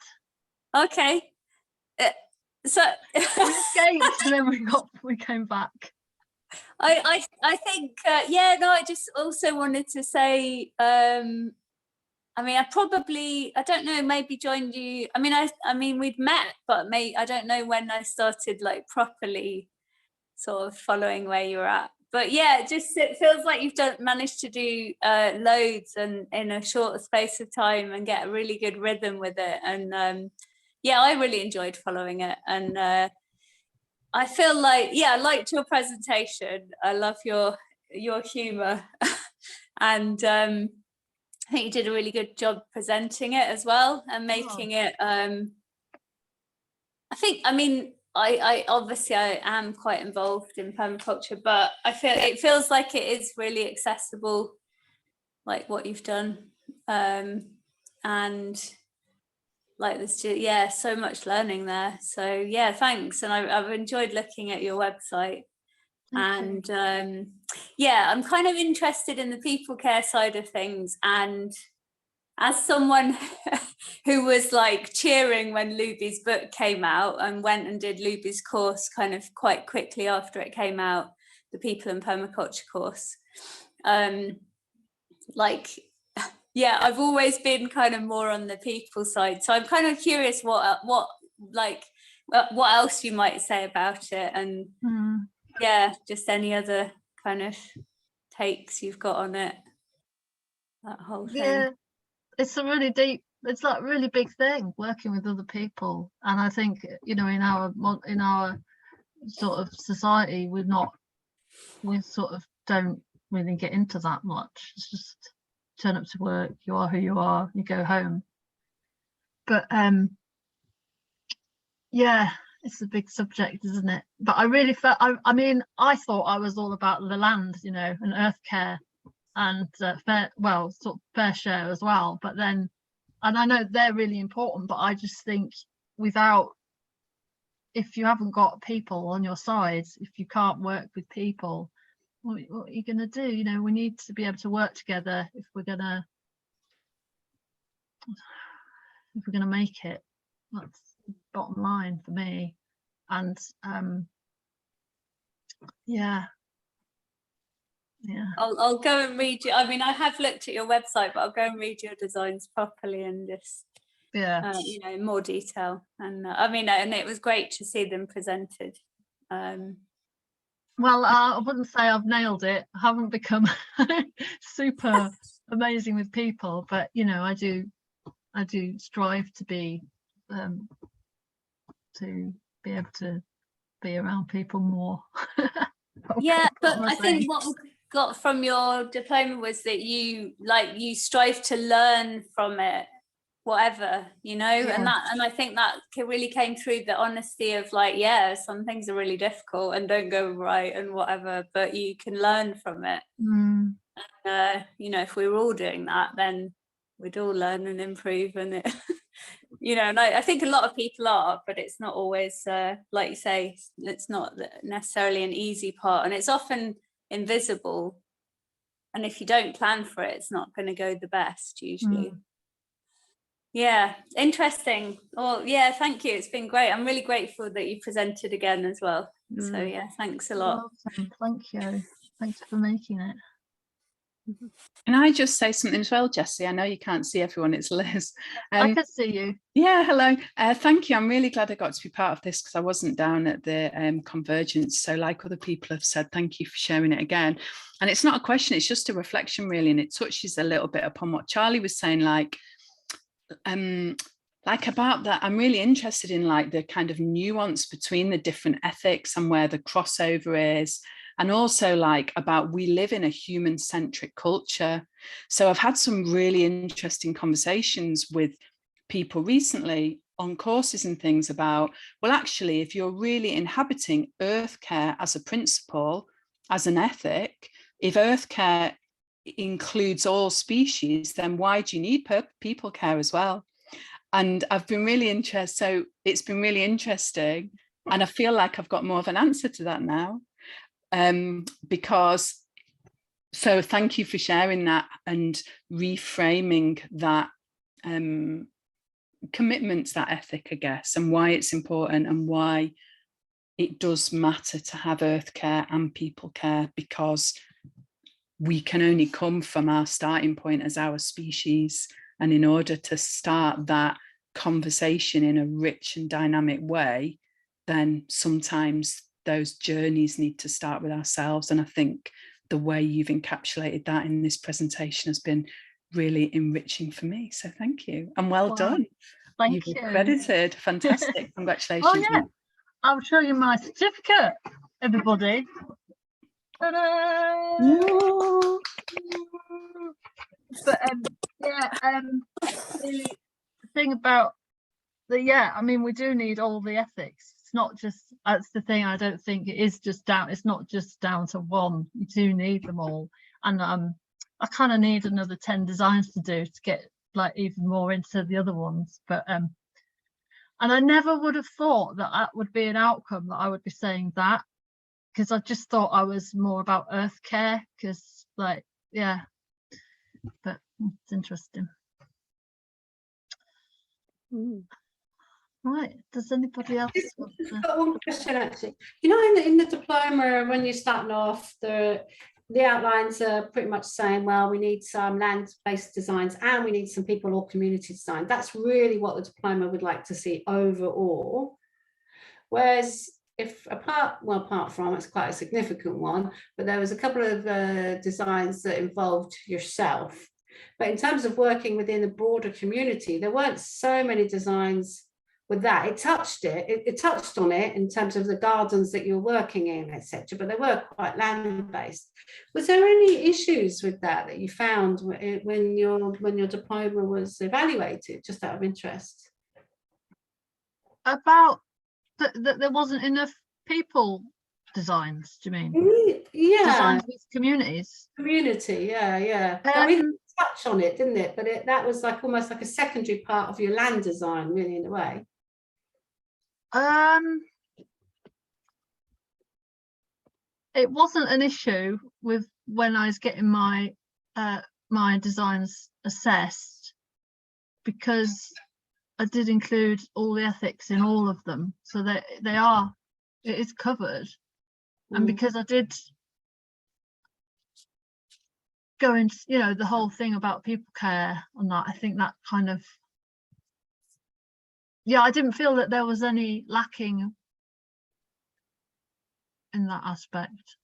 Okay. So
We escaped and then we came back.
I think yeah, no, I just also wanted to say, I mean, I don't know, maybe joined you. I mean we'd met, but I don't know when I started like properly sort of following where you were at. But yeah, it feels like you've managed to do loads and in a short space of time, and get a really good rhythm with it. And yeah, I really enjoyed following it. And I feel like, yeah, I liked your presentation. I love your humor. And I think you did a really good job presenting it as well, and making it I obviously I am quite involved in permaculture, but it feels like it is really accessible, like what you've done, and like there's just, so much learning there. So yeah, thanks. And I've enjoyed looking at your website. And yeah, I'm kind of interested in the people care side of things, and as someone who was like cheering when Luby's book came out and went and did Luby's course kind of quite quickly after it came out, the People in Permaculture course, like, yeah, I've always been kind of more on the people side. So I'm kind of curious what else you might say about it, and yeah, just any other kind of takes you've got on it, that whole thing.
Yeah, it's a really deep, it's like a really big thing, working with other people. And I think, you know, in our sort of society, we sort of don't really get into that much. It's just turn up to work, you are who you are, you go home. But yeah, it's a big subject, isn't it? But I really felt, I mean, I thought I was all about the land, you know, and earth care, and sort of fair share as well. But then, and I know they're really important, but I just think if you haven't got people on your side, if you can't work with people, what are you going to do? You know, we need to be able to work together if we're going to make it. That's the bottom line for me. And Yeah.
I'll go and read you. I mean, I have looked at your website, but I'll go and read your designs properly and just, you know, in more detail. And I mean, and it was great to see them presented.
Well, I wouldn't say I've nailed it. I haven't become super amazing with people, but you know, I do strive to be able to be around people more.
Yeah, but I think what we got from your diploma was that you strive to learn from it, whatever, you know, and I think that really came through, the honesty of like, yeah, some things are really difficult and don't go right and whatever, but you can learn from it. You know, if we were all doing that, then we'd all learn and improve, and it you know, and I think a lot of people are, but it's not always like you say, it's not necessarily an easy part, and it's often invisible, and if you don't plan for it, it's not going to go the best usually. Yeah, interesting. Well, yeah, thank you, it's been great. I'm really grateful that you presented again as well. So yeah, thanks a lot.
Welcome. Thank you, thanks for making it.
Can I just say something as well, Jessie? I know you can't see everyone, it's Liz.
I can see you.
Yeah, hello. Thank you. I'm really glad I got to be part of this, because I wasn't down at the Convergence. So like other people have said, thank you for sharing it again. And it's not a question, it's just a reflection really. And it touches a little bit upon what Charlie was saying, like about that. I'm really interested in like the kind of nuance between the different ethics and where the crossover is. And also like about, we live in a human-centric culture. So I've had some really interesting conversations with people recently on courses and things about, well, actually, if you're really inhabiting earth care as a principle, as an ethic, if earth care includes all species, then why do you need people care as well? And I've been really interested. So it's been really interesting. And I feel like I've got more of an answer to that now. Because, so thank you for sharing that and reframing that commitment to that ethic, I guess, and why it's important and why it does matter to have earth care and people care, because we can only come from our starting point as our species. And in order to start that conversation in a rich and dynamic way, then sometimes those journeys need to start with ourselves. And I think the way you've encapsulated that in this presentation has been really enriching for me. So thank you, and well done.
Thank you.
Accredited. Fantastic. Congratulations.
Oh yeah, I'll show you my certificate, everybody. Ta-da! But the thing about I mean, we do need all the ethics. It's not just, that's the thing, I don't think it is just down, it's not just down to one. You do need them all. And I kind of need another 10 designs to do to get like even more into the other ones. But and I never would have thought that that would be an outcome, that I would be saying that, because I just thought I was more about earth care, because like, yeah, but it's interesting. Right, does anybody else want to...
I've got one question actually. You know, in the diploma, when you're starting off, the outlines are pretty much saying, well, we need some land-based designs and we need some people or community design. That's really what the diploma would like to see overall. Whereas if apart from, it's quite a significant one, but there was a couple of designs that involved yourself. But in terms of working within a broader community, there weren't so many designs with that. It touched on it in terms of the gardens that you're working in, etc. But they were quite land-based. Was there any issues with that you found when your diploma was evaluated, just out of interest?
About that there wasn't enough people designs, do you mean?
Yeah.
Designs with communities.
Community, yeah. I mean, it touched on it, didn't it? But that was like almost like a secondary part of your land design, really, in a way.
It wasn't an issue with when I was getting my my designs assessed, because I did include all the ethics in all of them, so it is covered. And because I did go into, you know, the whole thing about people care and that, I think that kind of, yeah, I didn't feel that there was any lacking in that aspect.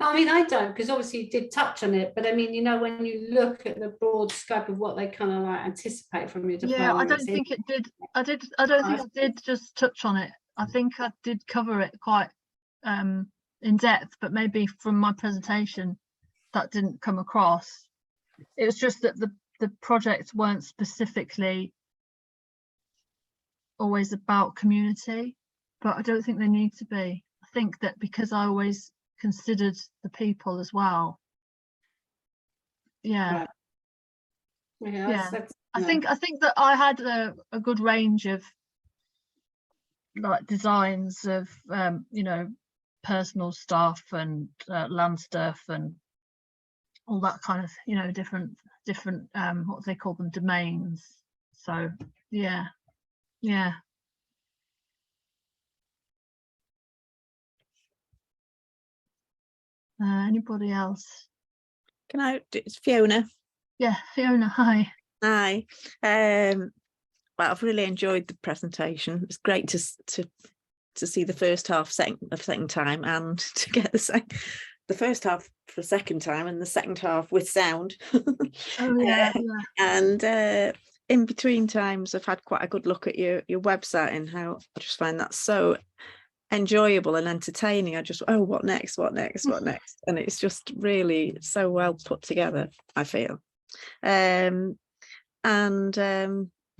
I mean, I don't, because obviously you did touch on it, but I mean, you know, when you look at the broad scope of what they kind of like anticipate from your diploma.
Yeah, I don't think it did. I don't think I did just touch on it. I think I did cover it quite in depth, but maybe from my presentation that didn't come across. It was just that the projects weren't specifically always about community, but I don't think they need to be. I think that because I always considered the people as well. Yeah.
Right.
Yeah.
That's,
I think that I had a good range of like designs of you know, personal stuff and land stuff and all that kind of, you know, different what do they call them, domains. So yeah. Anybody else?
Can I? It's Fiona.
Yeah, Fiona, hi.
Hi. Well, I've really enjoyed the presentation. It's great to see the first half second time, and to get the first half for the second time and the second half with sound.
Oh yeah,
And in between times, I've had quite a good look at your website, and how I just find that so enjoyable and entertaining. I just, oh, what next, and it's just really so well put together, I feel.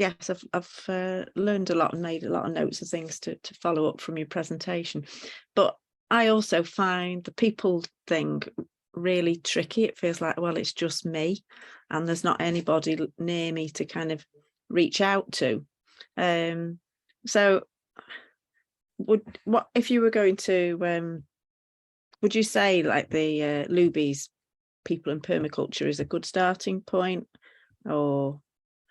Yes, I've learned a lot and made a lot of notes of things to follow up from your presentation, but I also find the people thing really tricky. It feels like, well, it's just me and there's not anybody near me to kind of reach out to. So what if you were going to would you say like the Luby's People in Permaculture is a good starting point? Or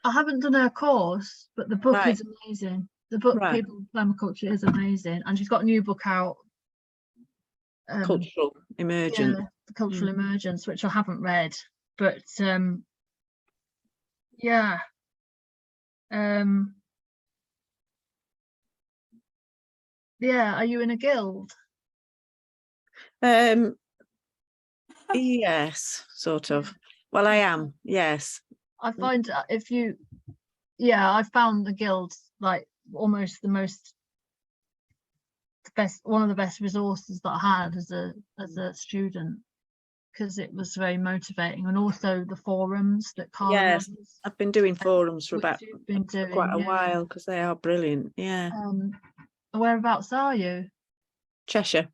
I haven't done her course, but the book
Right.
is amazing. The book People in Permaculture is amazing, and she's got a new book out,
Cultural Emergence.
yeah, the Cultural Emergence, which I haven't read, but yeah, yeah. Are you in a guild?
Yes, sort of. Well, I am, yes.
I find if you, yeah, I found the guild like almost the best, one of the best resources that I had as a student, because it was very motivating, and also the forums that Carla
Yes,
runs,
I've been doing forums for
which
about
you've been doing,
quite a
yeah.
while, because they are brilliant. Yeah.
Whereabouts are you?
Cheshire.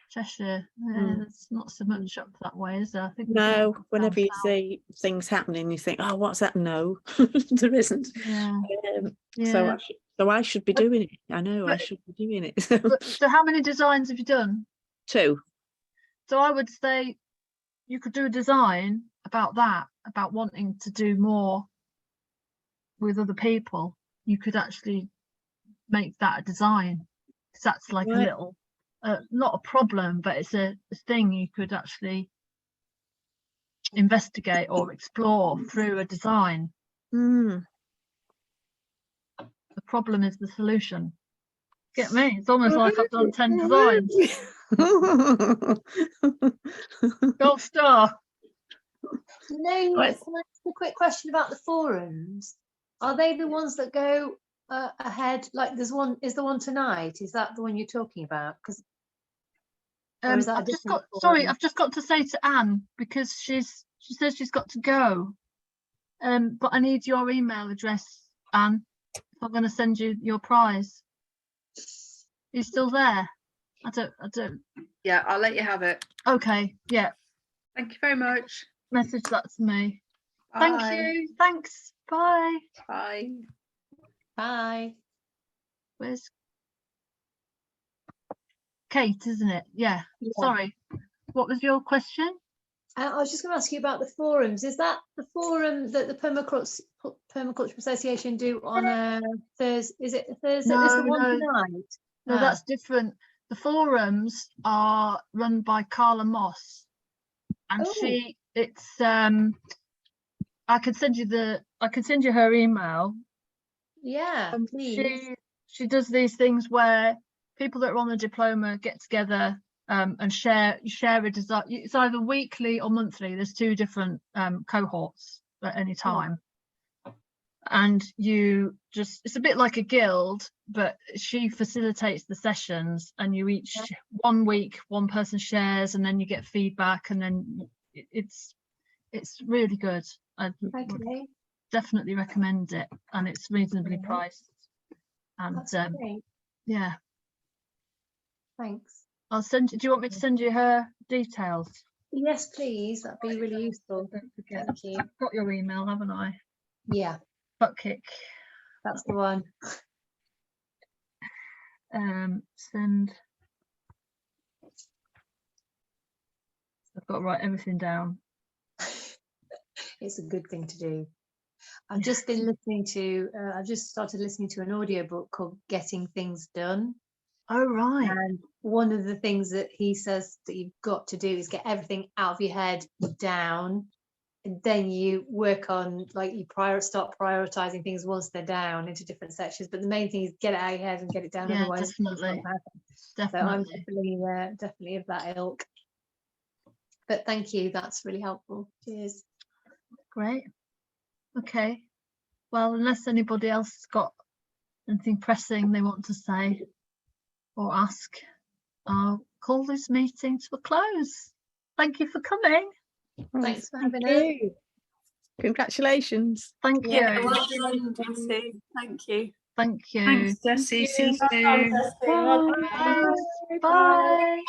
Cheshire. Yeah, there's not so much up that way, is there? I think
No, whenever you
south.
see things happening, you think, oh, what's that? No, there isn't.
Yeah.
So I should be doing it. I know I
But-
should be doing it.
So how many designs have you done?
2.
So I would say you could do a design about that, about wanting to do more with other people. You could actually make that a design, because that's like a
Right.
little, not a problem, but it's a thing you could actually investigate or explore through a design.
Mm.
The problem is the solution. Get me? It's almost like I've done 10 designs. Gold star.
You know,
Right.
can I ask a quick question about the forums? Are they the ones that go ahead? Like there's one, is the one tonight? Is that the one you're talking about? Because or is that a
I've just
different
got, sorry,
forum?
I've just got to say to Anne, because she says she's got to go. But I need your email address, Anne. I'm going to send you your prize. Are you still there? I don't.
Yeah, I'll let you have it.
Okay, yeah.
Thank you very much.
Message that to me. Thank
Bye.
you. Thanks. Bye.
Bye.
Bye.
Where's Kate, isn't it? Yeah.
Yeah.
Sorry. What was your question?
I was just going to ask you about the forums. Is that the forum that the Permaculture Association do on a Thursday? Is it a Thursday? Is the one
No.
tonight?
No,
Ah.
that's different. the forums are run by Carla Moss, and
Oh.
I can send you her email.
Yeah, please.
She does these things where people that are on the diploma get together and share a design. It's either weekly or monthly. There's 2 different cohorts at any time. And it's a bit like a guild, but she facilitates the sessions, and you each 1 week, one person shares, and then you get feedback, and then it's really good. I would definitely recommend it, and it's reasonably priced. And
That's great.
yeah,
Thanks.
I'll send. Do you want me to send you her details?
Yes, please. That'd be really useful.
Don't forget.
Thank you.
I've got your email, haven't I?
Yeah,
Butt kick.
that's the one.
Send. I've got to write everything down.
It's a good thing to do. I've just been listening to, I've just started listening to an audiobook called Getting Things Done.
Oh, right.
And one of the things that he says that you've got to do is get everything out of your head down. And then you work on, like, you start prioritizing things once they're down into different sections. But the main thing is get it out of your head and get it down.
Yeah,
Otherwise, it's not
definitely.
gonna happen.
Definitely.
So I'm definitely of that ilk. But thank you. That's really helpful. Cheers.
Great. Okay. Well, unless anybody else has got anything pressing they want to say or ask, I'll call this meeting to a close. Thank you for coming.
Thanks for having us.
Thank you. Congratulations.
Thank you.
Yeah, well done, Jessie. Thank you.
Thank you.
Thanks, Jessie. See you soon.
Well done, Jessie. Well done.
Bye. Bye.